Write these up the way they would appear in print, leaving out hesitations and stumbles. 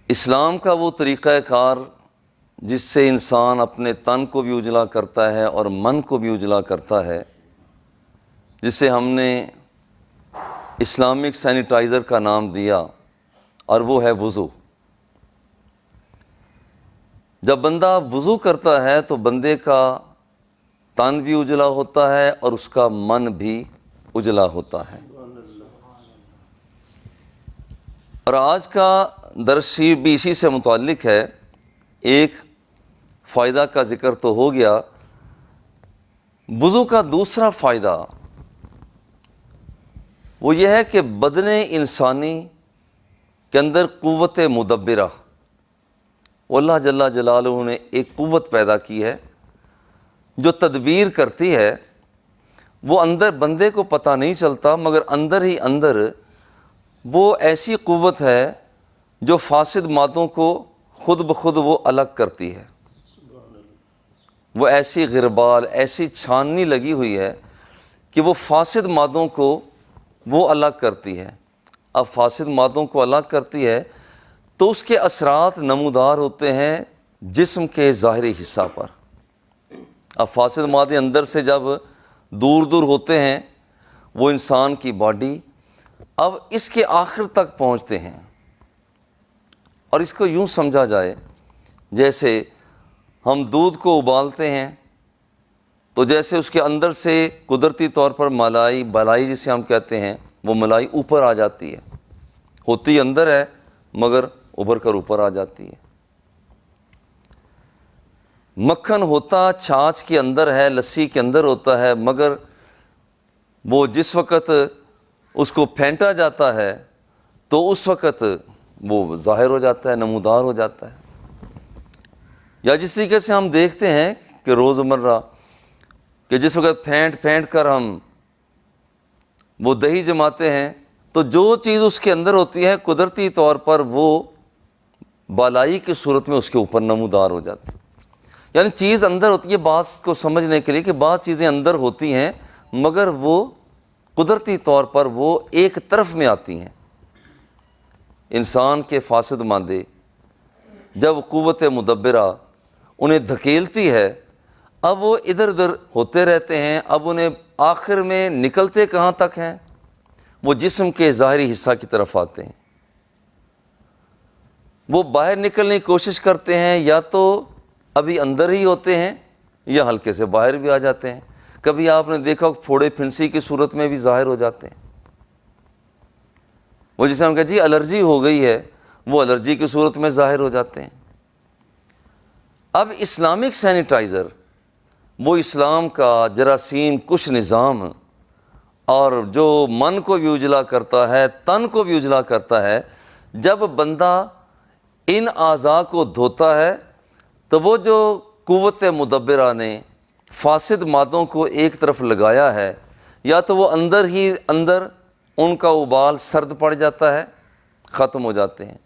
اسلام کا وہ طریقہ کار جس سے انسان اپنے تن کو بھی اجلا کرتا ہے اور من کو بھی اجلا کرتا ہے، جسے ہم نے اسلامک سینیٹائزر کا نام دیا، اور وہ ہے وضو۔ جب بندہ وضو کرتا ہے تو بندے کا تن بھی اجلا ہوتا ہے اور اس کا من بھی اجلا ہوتا ہے۔ اور آج کا درس بھی اسی سے متعلق ہے۔ ایک فائدہ کا ذکر تو ہو گیا، وضو کا دوسرا فائدہ وہ یہ ہے کہ بدن انسانی کے اندر قوت مدبرہ، اللہ جل جلالہ نے ایک قوت پیدا کی ہے جو تدبیر کرتی ہے۔ وہ اندر بندے کو پتہ نہیں چلتا، مگر اندر ہی اندر وہ ایسی قوت ہے جو فاسد مادوں کو خود بخود وہ الگ کرتی ہے۔ وہ ایسی غربال، ایسی چھاننی لگی ہوئی ہے کہ وہ فاسد مادوں کو وہ الگ کرتی ہے۔ اب فاسد مادوں کو الگ کرتی ہے تو اس کے اثرات نمودار ہوتے ہیں جسم کے ظاہری حصہ پر۔ اب فاسد مادے اندر سے جب دور دور ہوتے ہیں وہ انسان کی باڈی اب اس کے آخر تک پہنچتے ہیں۔ اور اس کو یوں سمجھا جائے جیسے ہم دودھ کو ابالتے ہیں تو جیسے اس کے اندر سے قدرتی طور پر بالائی جسے ہم کہتے ہیں، وہ ملائی اوپر آ جاتی ہے، ہوتی اندر ہے مگر ابھر کر اوپر آ جاتی ہے۔ مکھن ہوتا چھاچھ کے اندر ہے، لسی کے اندر ہوتا ہے، مگر وہ جس وقت اس کو پھینٹا جاتا ہے تو اس وقت وہ ظاہر ہو جاتا ہے، نمودار ہو جاتا ہے۔ یا جس طریقے سے ہم دیکھتے ہیں کہ روزمرہ کہ جس وقت پھینٹ کر ہم وہ دہی جماتے ہیں تو جو چیز اس کے اندر ہوتی ہے قدرتی طور پر وہ بالائی کی صورت میں اس کے اوپر نمودار ہو جاتی ہے۔ یعنی چیز اندر ہوتی ہے، بعض کو سمجھنے کے لیے کہ بعض چیزیں اندر ہوتی ہیں مگر وہ قدرتی طور پر وہ ایک طرف میں آتی ہیں۔ انسان کے فاسد مادے جب قوت مدبرہ انہیں دھکیلتی ہے، اب وہ ادھر ادھر ہوتے رہتے ہیں۔ اب انہیں آخر میں نکلتے کہاں تک ہیں؟ وہ جسم کے ظاہری حصہ کی طرف آتے ہیں۔ وہ باہر نکلنے کی کوشش کرتے ہیں، یا تو ابھی اندر ہی ہوتے ہیں یا ہلکے سے باہر بھی آ جاتے ہیں۔ کبھی آپ نے دیکھا پھوڑے پھنسی کی صورت میں بھی ظاہر ہو جاتے ہیں۔ وہ جسے ہم کہتے ہیں الرجی ہو گئی ہے، وہ الرجی کی صورت میں ظاہر ہو جاتے ہیں۔ اب اسلامک سینیٹائزر وہ اسلام کا جراثیم کش نظام اور جو من کو بھی اجلا کرتا ہے، تن کو بھی اجلا کرتا ہے، جب بندہ ان اعضاء کو دھوتا ہے تو وہ جو قوت مدبرہ نے فاسد مادوں کو ایک طرف لگایا ہے، یا تو وہ اندر ہی اندر ان کا ابال سرد پڑ جاتا ہے، ختم ہو جاتے ہیں،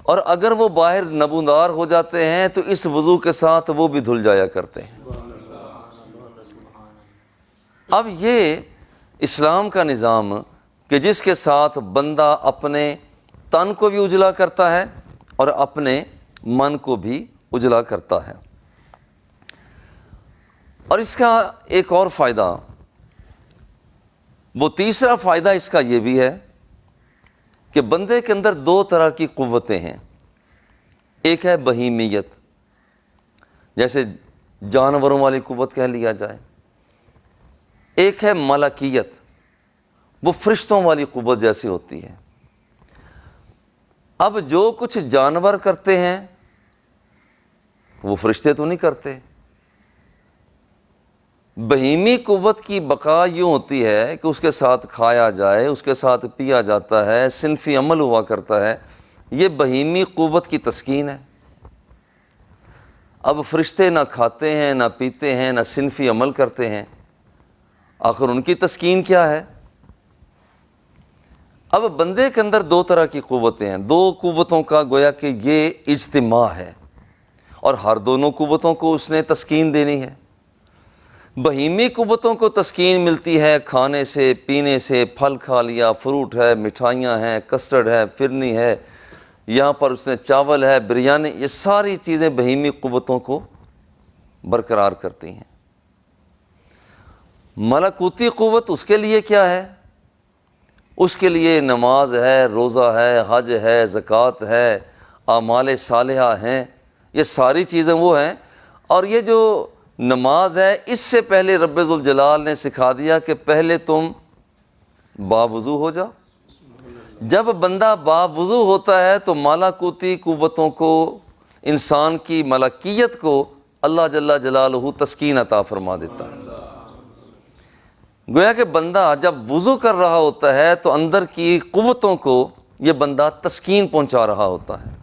اور اگر وہ باہر نمودار ہو جاتے ہیں تو اس وضو کے ساتھ وہ بھی دھل جایا کرتے ہیں۔ اب یہ اسلام کا نظام کہ جس کے ساتھ بندہ اپنے تن کو بھی اجلا کرتا ہے اور اپنے من کو بھی اجلا کرتا ہے۔ اور اس کا ایک اور فائدہ، وہ تیسرا فائدہ اس کا یہ بھی ہے کہ بندے کے اندر دو طرح کی قوتیں ہیں۔ ایک ہے بہیمیت، جیسے جانوروں والی قوت کہہ لیا جائے۔ ایک ہے ملکیت، وہ فرشتوں والی قوت جیسی ہوتی ہے۔ اب جو کچھ جانور کرتے ہیں وہ فرشتے تو نہیں کرتے۔ بہیمی قوت کی بقا یوں ہوتی ہے کہ اس کے ساتھ کھایا جائے، اس کے ساتھ پیا جاتا ہے، صنفی عمل ہوا کرتا ہے، یہ بہیمی قوت کی تسکین ہے۔ اب فرشتے نہ کھاتے ہیں، نہ پیتے ہیں، نہ صنفی عمل کرتے ہیں، آخر ان کی تسکین کیا ہے؟ اب بندے کے اندر دو طرح کی قوتیں ہیں، دو قوتوں کا گویا کہ یہ اجتماع ہے، اور ہر دونوں قوتوں کو اس نے تسکین دینی ہے۔ بہیمی قوتوں کو تسکین ملتی ہے کھانے سے، پینے سے، پھل کھا لیا، فروٹ ہے، مٹھائیاں ہیں، کسٹرڈ ہے، فرنی ہے، یہاں پر اس نے چاول ہے، بریانی، یہ ساری چیزیں بہیمی قوتوں کو برقرار کرتی ہیں۔ ملکوتی قوت اس کے لیے کیا ہے؟ اس کے لیے نماز ہے، روزہ ہے، حج ہے، زکوٰۃ ہے، اعمال صالحہ ہیں، یہ ساری چیزیں وہ ہیں۔ اور یہ جو نماز ہے، اس سے پہلے رب ذوالجلال نے سکھا دیا کہ پہلے تم باوضو ہو جاؤ۔ جب بندہ باوضو ہوتا ہے تو ملکوتی قوتوں کو، انسان کی ملکیت کو اللہ جل جلالہ تسکین عطا فرما دیتا ہے۔ گویا کہ بندہ جب وضو کر رہا ہوتا ہے تو اندر کی قوتوں کو یہ بندہ تسکین پہنچا رہا ہوتا ہے۔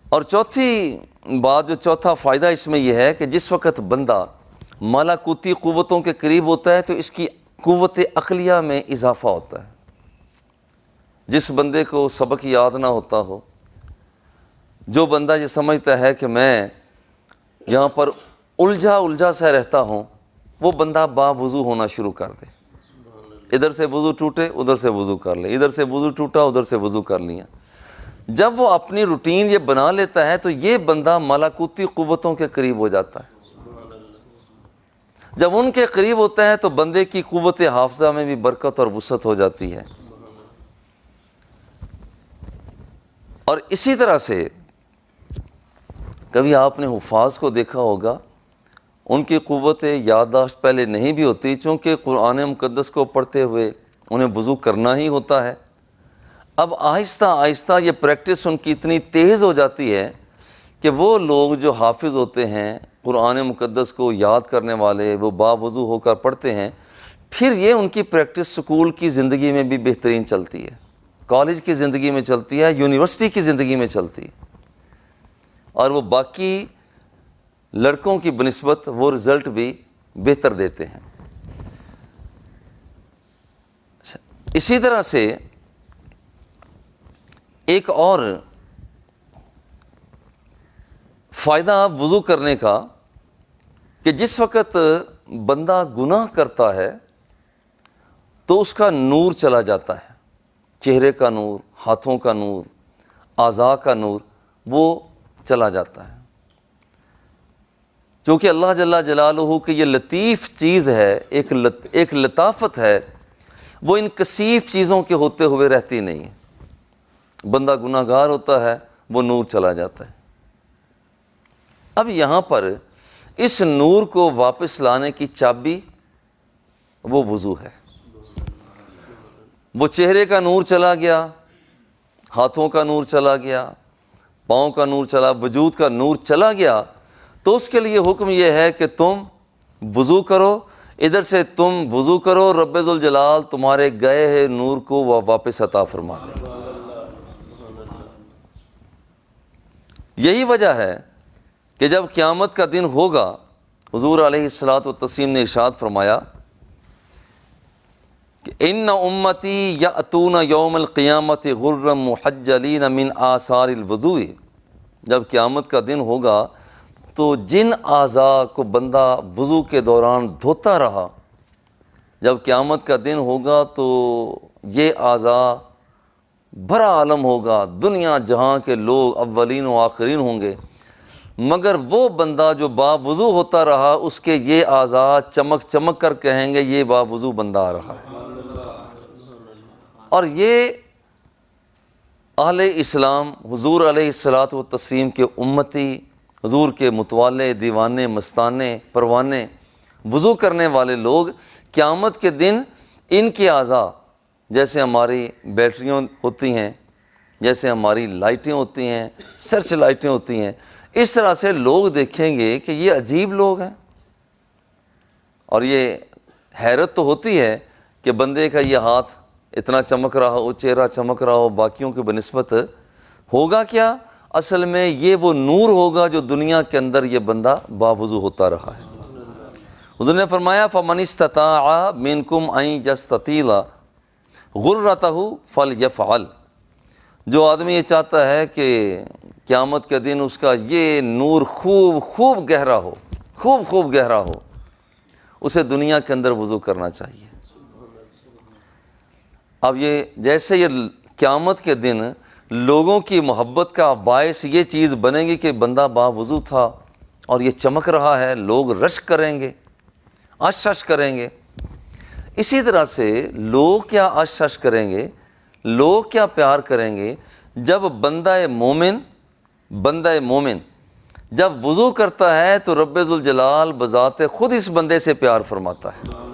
اور چوتھی بات، جو چوتھا فائدہ اس میں یہ ہے کہ جس وقت بندہ ملکوتی قوتوں کے قریب ہوتا ہے تو اس کی قوت عقلیہ میں اضافہ ہوتا ہے۔ جس بندے کو سبق یاد نہ ہوتا ہو، جو بندہ یہ سمجھتا ہے کہ میں یہاں پر الجھا سا رہتا ہوں، وہ بندہ باوضو ہونا شروع کر دے۔ ادھر سے وضو ٹوٹے، ادھر سے وضو کر لے، ادھر سے وضو ٹوٹا، ادھر سے وضو کر لیا۔ جب وہ اپنی روٹین یہ بنا لیتا ہے تو یہ بندہ ملکوتی قوتوں کے قریب ہو جاتا ہے۔ جب ان کے قریب ہوتا ہے تو بندے کی قوت حافظہ میں بھی برکت اور وسعت ہو جاتی ہے۔ اور اسی طرح سے کبھی آپ نے حفاظ کو دیکھا ہوگا، ان کی قوت یادداشت پہلے نہیں بھی ہوتی، چونکہ قرآن مقدس کو پڑھتے ہوئے انہیں وضو کرنا ہی ہوتا ہے۔ اب آہستہ آہستہ یہ پریکٹس ان کی اتنی تیز ہو جاتی ہے کہ وہ لوگ جو حافظ ہوتے ہیں، قرآن مقدس کو یاد کرنے والے، وہ باوضو ہو کر پڑھتے ہیں، پھر یہ ان کی پریکٹس سکول کی زندگی میں بھی بہترین چلتی ہے، کالج کی زندگی میں چلتی ہے، یونیورسٹی کی زندگی میں چلتی ہے، اور وہ باقی لڑکوں کی بنسبت وہ رزلٹ بھی بہتر دیتے ہیں۔ اسی طرح سے ایک اور فائدہ وضو کرنے کا کہ جس وقت بندہ گناہ کرتا ہے تو اس کا نور چلا جاتا ہے، چہرے کا نور، ہاتھوں کا نور، اعضاء کا نور، وہ چلا جاتا ہے۔ کیونکہ اللہ جل جلالہ کی یہ لطیف چیز ہے، ایک لطافت ہے، وہ ان کثیف چیزوں کے ہوتے ہوئے رہتی نہیں ہے۔ بندہ گناہ گار ہوتا ہے، وہ نور چلا جاتا ہے۔ اب یہاں پر اس نور کو واپس لانے کی چابی وہ وضو ہے۔ وہ چہرے کا نور چلا گیا، ہاتھوں کا نور چلا گیا، پاؤں کا نور چلا، وجود کا نور چلا گیا، تو اس کے لیے حکم یہ ہے کہ تم وضو کرو، ادھر سے تم وضو کرو، رب ذوالجلال تمہارے گئے ہیں نور کو وہ واپس عطا فرما دے۔ یہی وجہ ہے کہ جب قیامت کا دن ہوگا، حضور علیہ الصلوۃ والتسلیم نے ارشاد فرمایا کہ ان امتی یاتون یوم القیامت غرا محجلین من آثار الوضوء، جب قیامت کا دن ہوگا تو جن اعضاء کو بندہ وضو کے دوران دھوتا رہا، جب قیامت کا دن ہوگا تو یہ اعضاء بھرا عالم ہوگا، دنیا جہاں کے لوگ اولین و آخرین ہوں گے، مگر وہ بندہ جو باوضو ہوتا رہا اس کے یہ اعضاء چمک چمک کر کہیں گے یہ باوضو بندہ آ رہا ہے۔ اور یہ اہل اسلام، حضور علیہ الصلوۃ والتسلیم کے امتی، حضور کے متوالے، دیوانے، مستانے، پروانے، وضو کرنے والے لوگ قیامت کے دن ان کے اعضاء، جیسے ہماری بیٹریاں ہوتی ہیں، جیسے ہماری لائٹیں ہوتی ہیں، سرچ لائٹیں ہوتی ہیں، اس طرح سے لوگ دیکھیں گے کہ یہ عجیب لوگ ہیں۔ اور یہ حیرت تو ہوتی ہے کہ بندے کا یہ ہاتھ اتنا چمک رہا ہو، چہرہ چمک رہا ہو باقیوں کے بنسبت، ہوگا کیا؟ اصل میں یہ وہ نور ہوگا جو دنیا کے اندر یہ بندہ باوضو ہوتا رہا ہے۔ حضور نے فرمایا فَمَنِ اسْتَطَاعَ مِنْكُمْ أَن يَسْتَطِيلَ غُرَّتَهُ فَلْيَفْعَلْ، جو آدمی یہ چاہتا ہے کہ قیامت کے دن اس کا یہ نور خوب گہرا ہو، خوب گہرا ہو، اسے دنیا کے اندر وضو کرنا چاہیے۔ اب یہ جیسے یہ قیامت کے دن لوگوں کی محبت کا باعث یہ چیز بنے گی کہ بندہ باوضو تھا اور یہ چمک رہا ہے، لوگ رشک کریں گے، عش عش کریں گے۔ اسی طرح سے لوگ کیا عش عش کریں گے، لوگ کیا پیار کریں گے جب بندہ مومن جب وضو کرتا ہے تو رب ذوالجلال بذات خود اس بندے سے پیار فرماتا ہے۔